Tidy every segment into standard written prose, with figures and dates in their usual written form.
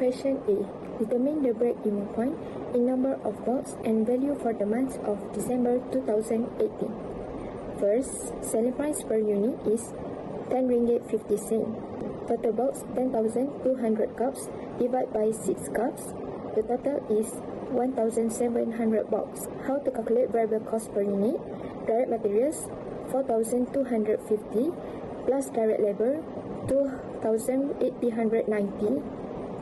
Question A. Determine the break-even point in number of box and value for the month of December 2018. First, selling price per unit is 10 ringgit 50 cent. Total box 10,200 cups divided by 6 cups. The total is 1,700 box. How to calculate variable cost per unit? Direct materials 4,250 plus direct labor 2,890.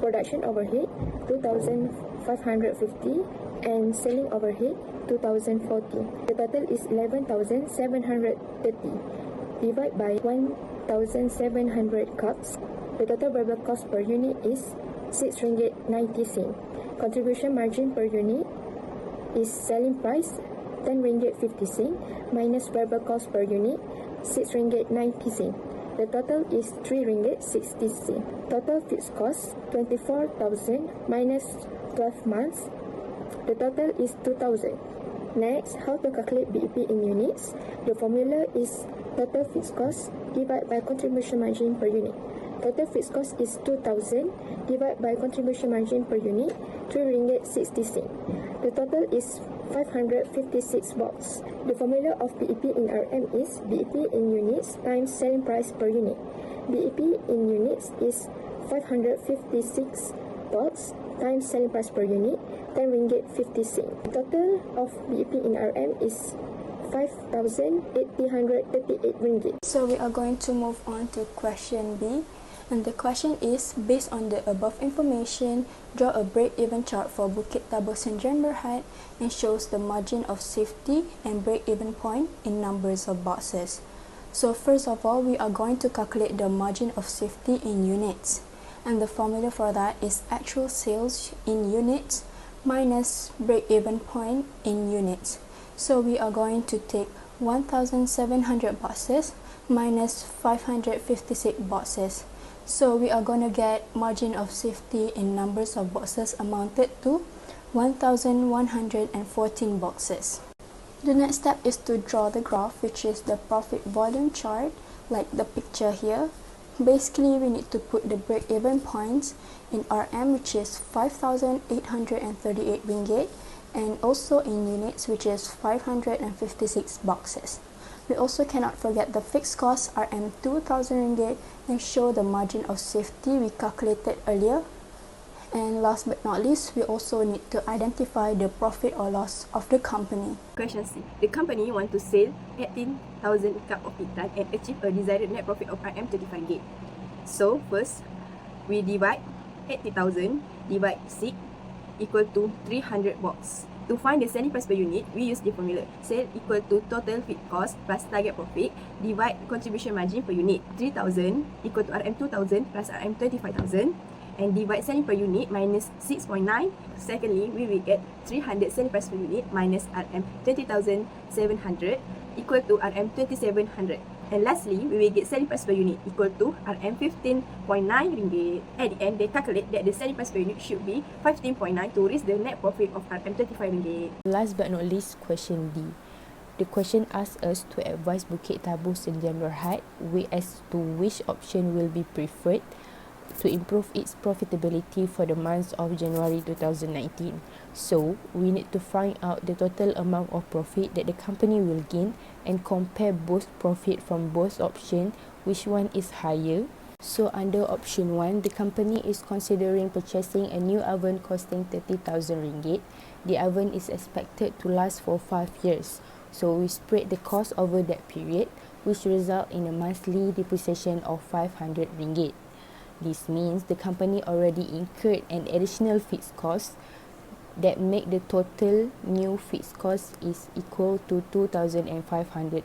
Production overhead 2,550 and selling overhead 2,040. The total is 11,730 divided by 1,700 cups. The total variable cost per unit is 6 ringgit 90 cent. Contribution margin per unit is selling price 10 ringgit 50 cent minus variable cost per unit 6 ringgit 90 cent. The total is 3 ringgit 60 cent. Total fixed cost 24,000 minus 12 months. The total is 2,000. Next, how to calculate BEP in units? The formula is total fixed cost divided by contribution margin per unit. Total fixed cost is 2,000 divided by contribution margin per unit 3 ringgit 60 cent. The total is 556 watts. The formula of BEP in RM is BEP in units times selling price per unit. BEP in units is 556 watts times selling price per unit 10 ringgit 50 cent. The total of BEP in RM is 5,838 ringgit. So we are going to move on to question B. And the question is, based on the above information, draw a break-even chart for Bukit Tabur St. John Berhad and shows the margin of safety and break-even point in numbers of boxes. So first of all, we are going to calculate the margin of safety in units. And the formula for that is actual sales in units minus break-even point in units. So we are going to take 1,700 boxes minus 556 boxes. So we are going to get margin of safety in numbers of boxes amounted to 1,114 boxes. The next step is to draw the graph, which is the profit volume chart, like the picture here. Basically, we need to put the break-even points in RM, which is 5,838 ringgit, and also in units, which is 556 boxes. We also cannot forget the fixed cost RM 2,000 ringgit and show the margin of safety we calculated earlier. And last but not least, we also need to identify the profit or loss of the company. Question C. The company want to sell 18,000 cup of ikan and achieve a desired net profit of RM 35 ringgit. So first, we divide 80,000 divide 6 equal to 300 box. To find the selling price per unit, we use the formula sale equal to total fixed cost plus target profit divide contribution margin per unit. 3,000 equal to RM 2,000 plus RM 25,000 and divide selling per unit minus 6.9. Secondly, we will get 300 selling price per unit minus RM 20,700 equal to RM 2,700. And lastly, we will get selling price per unit equal to RM 15.9 ringgit. At the end, they calculate that the selling price per unit should be 15.9 to reach the net profit of RM 35 ringgit. Last but not least, question D. The question asks us to advise Bukit Tabur St. John Berhad as to which option will be preferred to improve its profitability for the month of January 2019. So, we need to find out the total amount of profit that the company will gain and compare both profit from both options, which one is higher. So, under option 1, the company is considering purchasing a new oven costing 30,000 ringgit. The oven is expected to last for 5 years. So, we spread the cost over that period, which result in a monthly depreciation of 500 ringgit. This means the company already incurred an additional fixed cost that make the total new fixed cost is equal to 2,500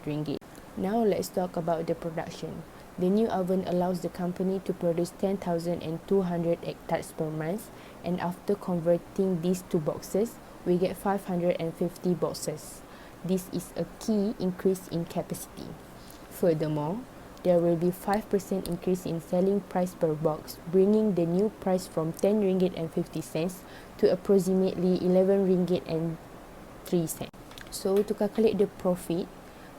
ringgit. Now let's talk about the production. The new oven allows the company to produce 10,200 hectares per month, and after converting these to boxes, we get 550 boxes. This is a key increase in capacity. Furthermore, there will be 5% increase in selling price per box, bringing the new price from 10 ringgit and 50 cents to approximately 11 ringgit and 3 cents. So to calculate the profit,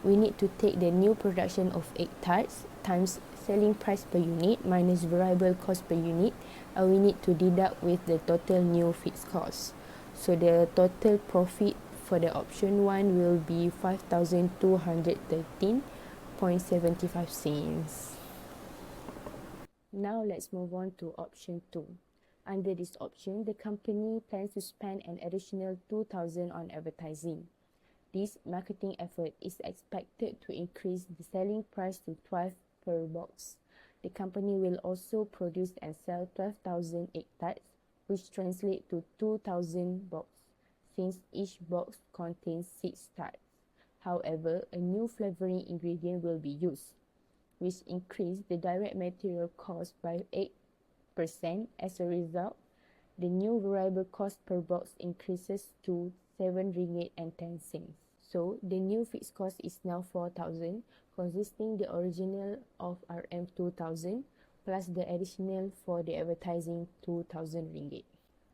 we need to take the new production of egg tarts times selling price per unit minus variable cost per unit, and we need to deduct with the total new fixed cost. So the total profit for the option 1 will be 5,213.75 cents. Now let's move on to option 2. Under this option, the company plans to spend an additional 2,000 on advertising. This marketing effort is expected to increase the selling price to 12 per box. The company will also produce and sell 12,000 egg tarts, which translate to 2,000 boxes, since each box contains 6 tarts. However, a new flavoring ingredient will be used, which increase the direct material cost by 8%. As a result, the new variable cost per box increases to 7 ringgit and 10 cents. So, the new fixed cost is now 4,000, consisting the original of RM 2,000 plus the additional for the advertising 2,000 ringgit.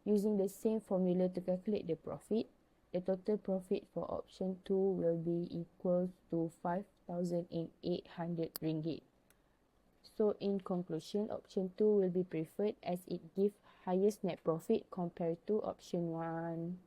Using the same formula to calculate the profit, the total profit for option 2 will be equal to 5,800 ringgit. So in conclusion, option 2 will be preferred as it gives highest net profit compared to option 1.